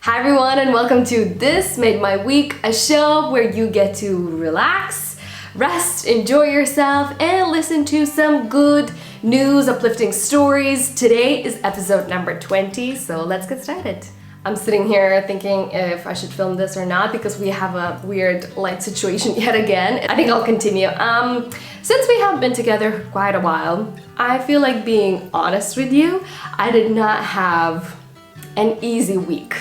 Hi everyone and welcome to This Made My Week, a show where you get to relax, rest, enjoy yourself, and listen to some good news, uplifting stories. Today is episode number 20, so let's get started. I'm sitting here thinking if I should film this or not because we have a weird light situation yet again. I think I'll continue. Since we have been together quite a while, I feel like being honest with you, I did not have an easy week.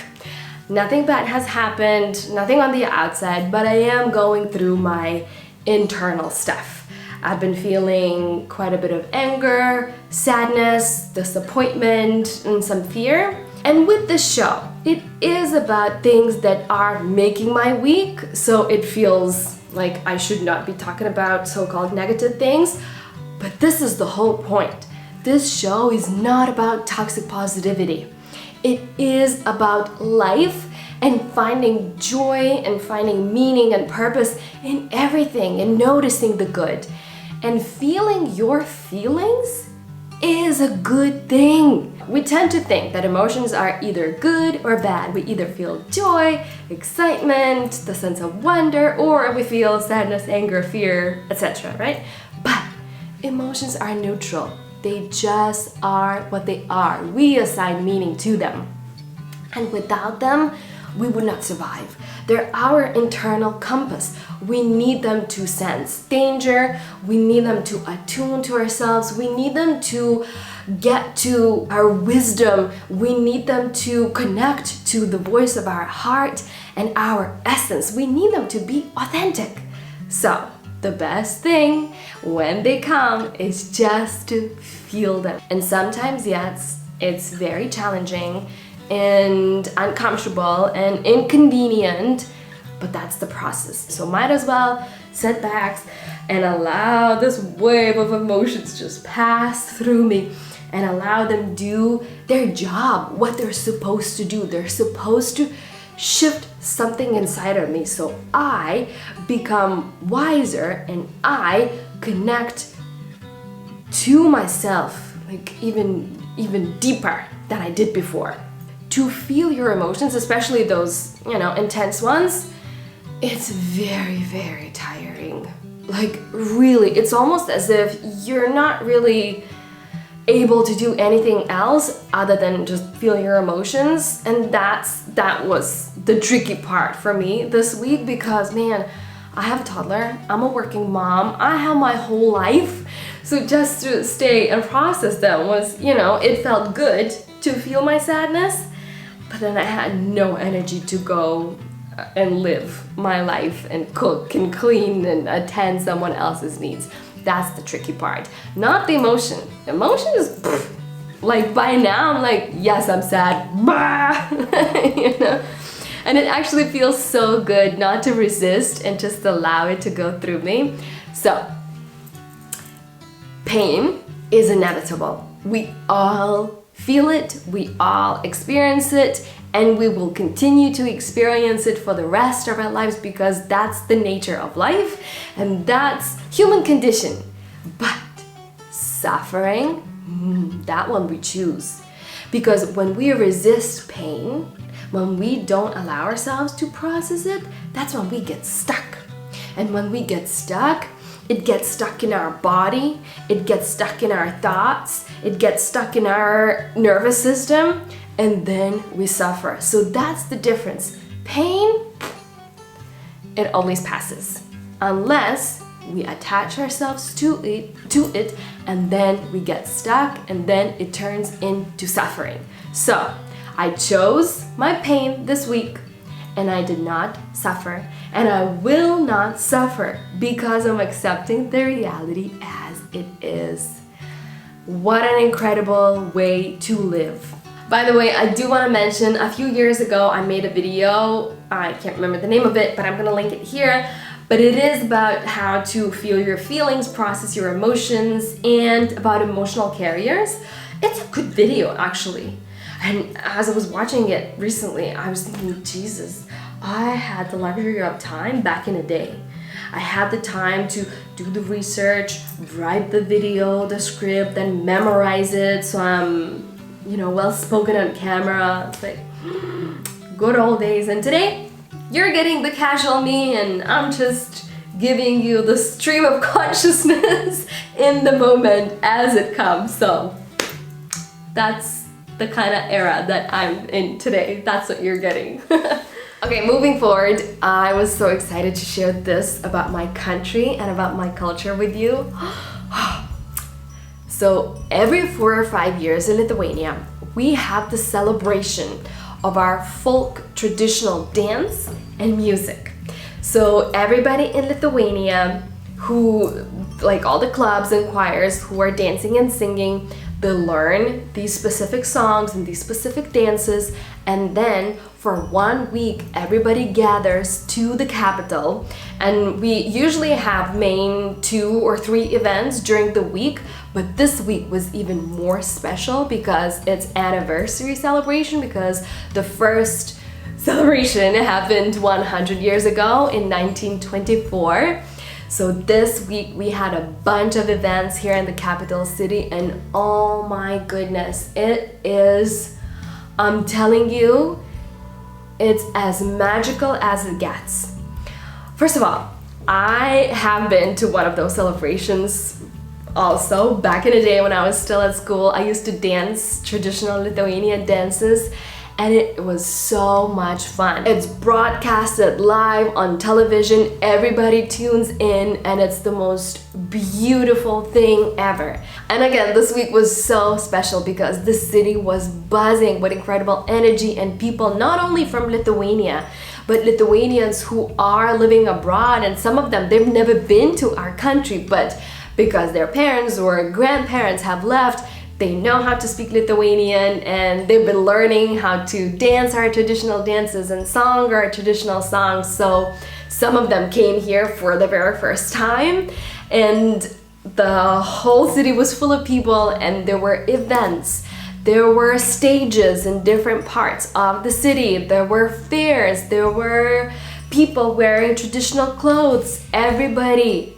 Nothing bad has happened, nothing on the outside, but I am going through my internal stuff. I've been feeling quite a bit of anger, sadness, disappointment, and some fear. And with this show, it is about things that are making my week, so it feels like I should not be talking about so-called negative things, but this is the whole point. This show is not about toxic positivity. It is about life and finding joy and finding meaning and purpose in everything and noticing the good. And feeling your feelings is a good thing. We tend to think that emotions are either good or bad. We either feel joy, excitement, the sense of wonder, or we feel sadness, anger, fear, etc., right? But emotions are neutral. They just are what they are. We assign meaning to them. And without them, we would not survive. They're our internal compass. We need them to sense danger. We need them to attune to ourselves. We need them to get to our wisdom. We need them to connect to the voice of our heart and our essence. We need them to be authentic. So, the best thing when they come is just to feel them. And sometimes, yes, it's very challenging and uncomfortable and inconvenient, but that's the process. So might as well sit back and allow this wave of emotions just pass through me and allow them do their job, what they're supposed to do. They're supposed to shift something inside of me so I become wiser and I connect to myself like even deeper than I did before. To feel your emotions, especially those, intense ones, it's very, very tiring. Like really, it's almost as if you're not really able to do anything else other than just feel your emotions. And that was the tricky part for me this week because man, I have a toddler, I'm a working mom, I have my whole life. So just to stay and process them was, it felt good to feel my sadness, but then I had no energy to go and live my life and cook and clean and attend someone else's needs. That's the tricky part, not the emotion. Emotion is like by now I'm like, yes, I'm sad, And it actually feels so good not to resist and just allow it to go through me. So, pain is inevitable. We all feel it, we all experience it, and we will continue to experience it for the rest of our lives because that's the nature of life and that's human condition. But suffering, that one we choose. Because when we resist pain, when we don't allow ourselves to process it, that's when we get stuck. And when we get stuck, it gets stuck in our body, it gets stuck in our thoughts, it gets stuck in our nervous system, and then we suffer. So that's the difference. Pain, it always passes. Unless we attach ourselves to it, and then we get stuck, and then it turns into suffering. So, I chose my pain this week, and I did not suffer, and I will not suffer because I'm accepting the reality as it is. What an incredible way to live. By the way, I do want to mention a few years ago I made a video, I can't remember the name of it, but I'm going to link it here. But it is about how to feel your feelings, process your emotions, and about emotional carriers. It's a good video actually. And as I was watching it recently, I was thinking, Jesus, I had the luxury of time back in the day. I had the time to do the research, write the video, the script, then memorize it so I'm, well spoken on camera. It's like, good old days, and today you're getting the casual me and I'm just giving you the stream of consciousness in the moment as it comes. So that's the kind of era that I'm in today. That's what you're getting. Okay, moving forward, I was so excited to share this about my country and about my culture with you. So every 4 or 5 years in Lithuania, we have the celebration of our folk traditional dance and music. So everybody in Lithuania who, like all the clubs and choirs who are dancing and singing, they learn these specific songs and these specific dances, and then for 1 week everybody gathers to the capital, and we usually have main 2 or 3 events during the week, but this week was even more special because it's anniversary celebration, because the first celebration happened 100 years ago in 1924. So this week we had a bunch of events here in the capital city, and oh my goodness, it is, I'm telling you, it's as magical as it gets. First of all, I have been to one of those celebrations also. Back in the day when I was still at school, I used to dance traditional Lithuanian dances, and it was so much fun. It's broadcasted live on television, everybody tunes in, and it's the most beautiful thing ever. And again, this week was so special because the city was buzzing with incredible energy and people not only from Lithuania, but Lithuanians who are living abroad, and some of them, they've never been to our country, but because their parents or grandparents have left, they know how to speak Lithuanian, and they've been learning how to dance our traditional dances and sing our traditional songs. So some of them came here for the very first time, and the whole city was full of people, and there were events. There were stages in different parts of the city. There were fairs. There were people wearing traditional clothes. Everybody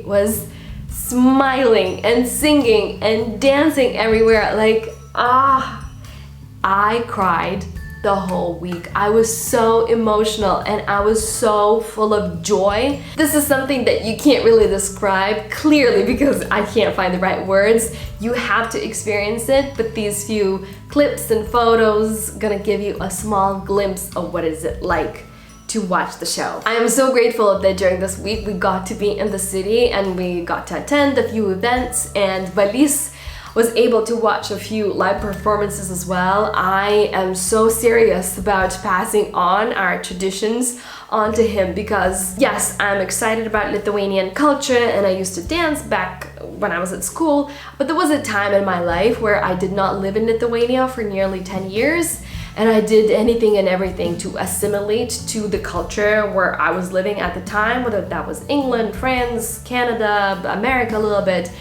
was smiling and singing and dancing everywhere. Like, I cried the whole week. I was so emotional and I was so full of joy. This is something that you can't really describe clearly because I can't find the right words. You have to experience it, but these few clips and photos gonna give you a small glimpse of what is it like to watch the show. I am so grateful that during this week we got to be in the city and we got to attend a few events, and Valis was able to watch a few live performances as well. I am so serious about passing on our traditions onto him because yes, I'm excited about Lithuanian culture and I used to dance back when I was at school, but there was a time in my life where I did not live in Lithuania for nearly 10 years. And I did anything and everything to assimilate to the culture where I was living at the time, whether that was England, France, Canada, America a little bit.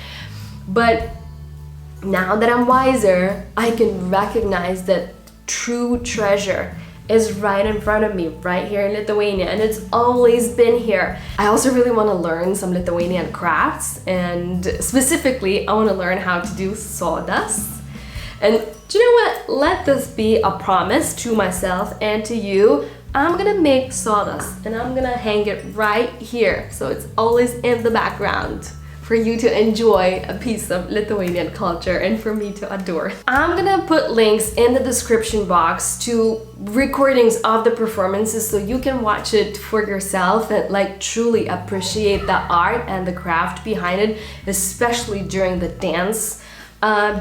But now that I'm wiser, I can recognize that true treasure is right in front of me, right here in Lithuania, and it's always been here. I also really want to learn some Lithuanian crafts, and specifically, I want to learn how to do sawdust. And do you know what? Let this be a promise to myself and to you. I'm gonna make sawdust and I'm gonna hang it right here so it's always in the background for you to enjoy a piece of Lithuanian culture and for me to adore. I'm gonna put links in the description box to recordings of the performances so you can watch it for yourself and like truly appreciate the art and the craft behind it, especially during the dance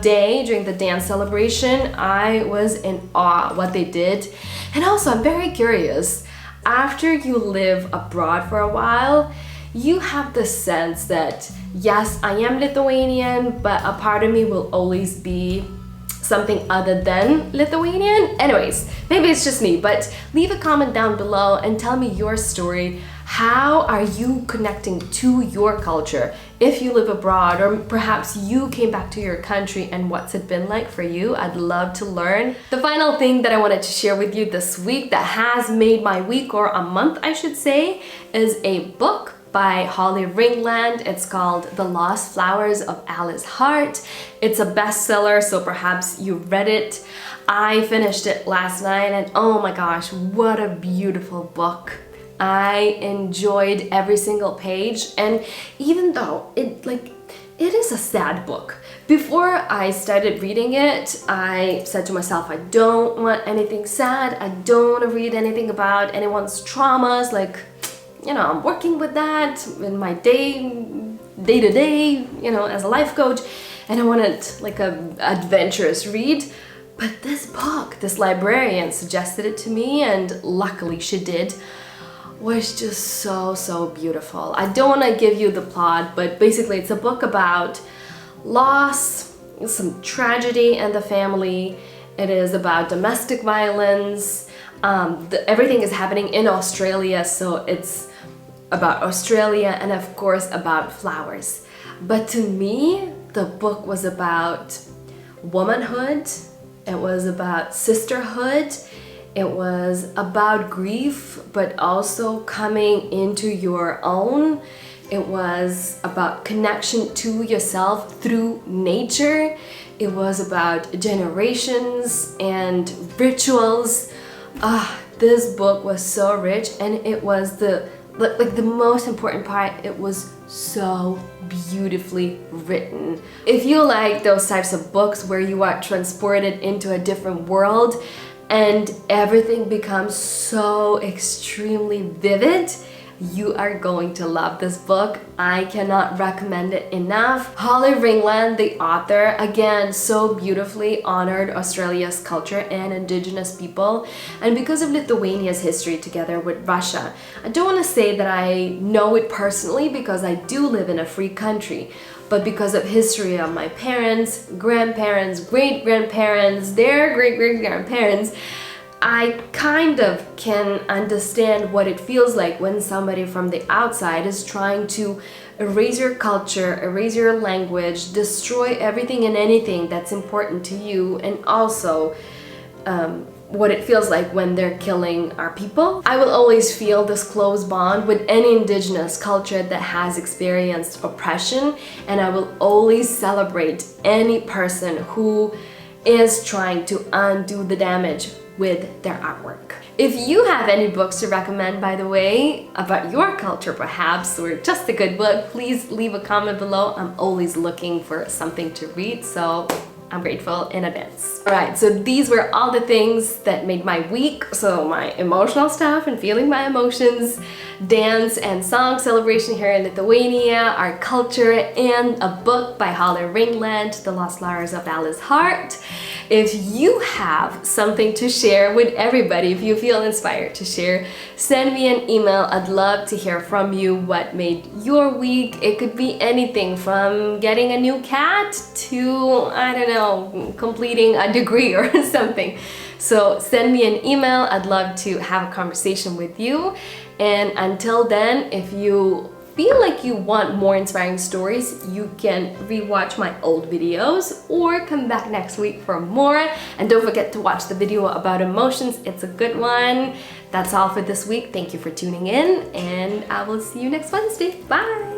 day, during the dance celebration. I was in awe what they did. And also I'm very curious, after you live abroad for a while, you have the sense that yes, I am Lithuanian, but a part of me will always be something other than Lithuanian. Anyways, maybe it's just me, but leave a comment down below and tell me your story. How are you connecting to your culture if you live abroad, or perhaps you came back to your country and what's it been like for you? I'd love to learn. The final thing that I wanted to share with you this week that has made my week, or a month I should say, is a book by Holly Ringland. It's called The Lost Flowers of Alice Hart. It's a bestseller, so perhaps you've read it. I finished it last night and oh my gosh, what a beautiful book. I enjoyed every single page, and even though it is a sad book. Before I started reading it, I said to myself, I don't want anything sad. I don't want to read anything about anyone's traumas. Like, you know, I'm working with that in my day-to-day, you know, as a life coach, and I wanted like a adventurous read. But this book, this librarian suggested it to me, and luckily she did, was just so beautiful. I don't want to give you the plot, but basically it's a book about loss, some tragedy in the family. It is about domestic violence. Everything is happening in Australia, so it's about Australia and of course about flowers. But to me, the book was about womanhood. It was about sisterhood. It was about grief, but also coming into your own. It was about connection to yourself through nature. It was about generations and rituals. This book was so rich, and it was the most important part, it was so beautifully written. If you like those types of books where you are transported into a different world and everything becomes so extremely vivid, you are going to love this book. I cannot recommend it enough. Holly Ringland, the author, again, so beautifully honored Australia's culture and indigenous people. And because of Lithuania's history together with Russia, I don't want to say that I know it personally because I do live in a free country, but because of history of my parents, grandparents, great-grandparents, their great-great-grandparents, I kind of can understand what it feels like when somebody from the outside is trying to erase your culture, erase your language, destroy everything and anything that's important to you, and also what it feels like when they're killing our people. I will always feel this close bond with any indigenous culture that has experienced oppression, and I will always celebrate any person who is trying to undo the damage with their artwork. If you have any books to recommend, by the way, about your culture perhaps, or just a good book, please leave a comment below. I'm always looking for something to read, so I'm grateful in advance. Alright, so these were all the things that made my week. So my emotional stuff and feeling my emotions, dance and song celebration here in Lithuania, our culture, and a book by Holly Ringland, The Lost Flowers of Alice Hart. If you have something to share with everybody, if you feel inspired to share, send me an email. I'd love to hear from you what made your week. It could be anything from getting a new cat to, I don't know, completing a degree or something. So send me an email. I'd love to have a conversation with you. And until then, if you feel like you want more inspiring stories, you can rewatch my old videos or come back next week for more. And don't forget to watch the video about emotions. It's a good one. That's all for this week. Thank you for tuning in, and I will see you next Wednesday. Bye!